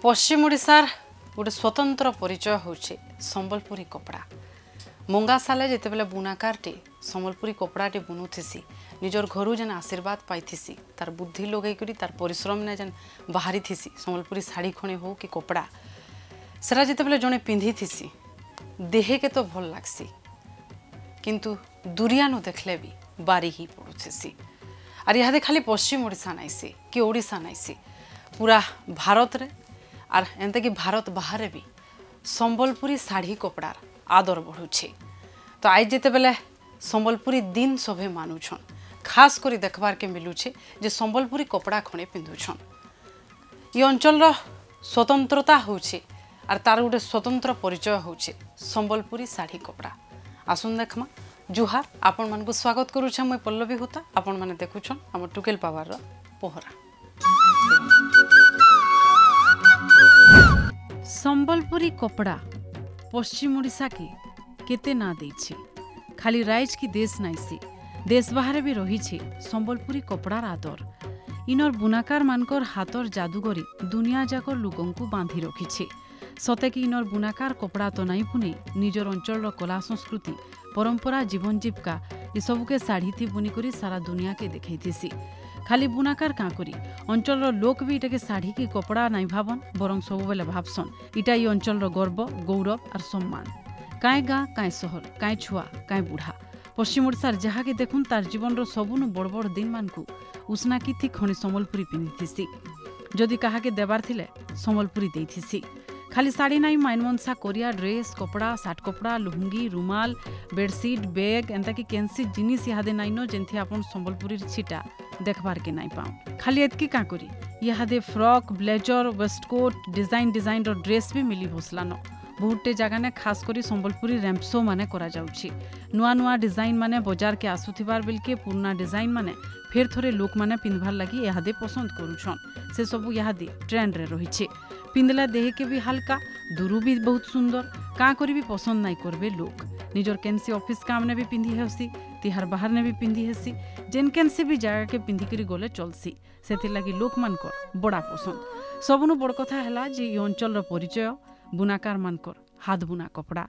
पश्चिम ओडिशार गोटे स्वतंत्र परिचय होचे संबलपुरी कपड़ा। मुंगा साले जिते बेले बुनाकारटे संबलपुरी कपड़ाटे बुनुथिसी निजर घरू जेन आशीर्वाद पाइथिसी तार बुद्धि लगेकरी तार परिश्रम ने जेन बाहरी थिसी संबलपुरी साड़ी खणे हो कि कपड़ा सेरा जिते बेले जने पिंधि थिसी देहे के तो भल लागसी किंतु दुरिया नु देखले भी बारी ही पड़ुथिसी। आर इहादे खाली पश्चिम ओडिशा नाइसी कि ओडिशा नाइसी पूरा भारत रे आर एंते कि भारत बाहर भी संबलपुरी साड़ी कपड़ार आदर बढ़ुछे। तो आज जिते बेले संबलपुरी दिन सभे मानुछन खास करी देखबार के मिलुछे जे संबलपुरी कपड़ा खणे पिंधुछन। ये अंचल स्वतंत्रता होछे आर तार गोटे स्वतंत्र परिचय होछे संबलपुरी साड़ी कपड़ा। आसुन देखमा जुहार आपण मानकु स्वागत करूछे। मैं पल्लवी होता आपण माने देखुछन हम टुकेल पावर रो पोहरा। संबलपुरी कपड़ा पश्चिम ओडिशा के केते ना देछि। खाली राइज की देश नाइसी देश बाहर भी रही संबलपुरी कपड़ार आदर। इनर बुनाकार मानकर हाथर जादूगरी दुनिया जाकर लोकंकु बांधी रखिछे। सते कि इनर बुनाकार कपड़ा तो नाई पुनी निजर अंचल कला संस्कृति परंपरा जीवन जीविका ये सबके साड़ी थी बुनिकरी सारा दुनिया के देखैथिसी। खाली बुनाकार का करी अंचल लोक भी इटा के साड़ी की कपड़ा नहीं भावन बरं सब बेले भावसन इटा ये अंचल गर्व गौरव और सम्मान। काए गाँ काए सहर काए छुआ काए बुढ़ा पश्चिम ओडिशार जहा के देखुन तार जीवन सबुनु बड़ बड़ दिन मानकु उष्णा की खणी संबलपुरी पिंधिथिसी। जदि कहा के देवार थिले संबलपुरी देथिसी। खाली साड़ी नाई माइनमनसा कोरिया ड्रेस कपड़ा साट कपड़ा लुंगी रुमाल बेडसीट बैग एंता कि केनसी जिनिस इहादे नाइनो जेंथि आपन संबलपुरी छिटा देखबार के नाई पाऊँ। खाली एतकी का करी इहादे frock blazer waistcoat design dress भी मिली बसलानो। बहुटे जगह ने खास करी संबलपुरी रैम्पसो माने करा जाउछि। नुआ नुआ डिजाइन माने बाजार के आसुथिबार बिलके पुराना डिजाइन माने फेर थोरे लोक माने पिनभार लगी इहादे पसंद करूछन। से सबु इहादे ट्रेंड रे रहिछे। पिंदला देह के भी हल्का दुरु भी बहुत सुंदर का करी भी पसंद नहीं करबे लोक। निजर केनसी ऑफिस काम ने भी पिंधि हेसी तिहार बाहर ने भी पिंधि हेसी जेन केनसी भी जगह के पिंधि करी गले चलसी सेति लगी लोक मानकर बड़ा पसंद। सबनु बड़ कथा हला जे ई अंचल रो परिचय बुनाकार मानकर हाथ बुना कपड़ा।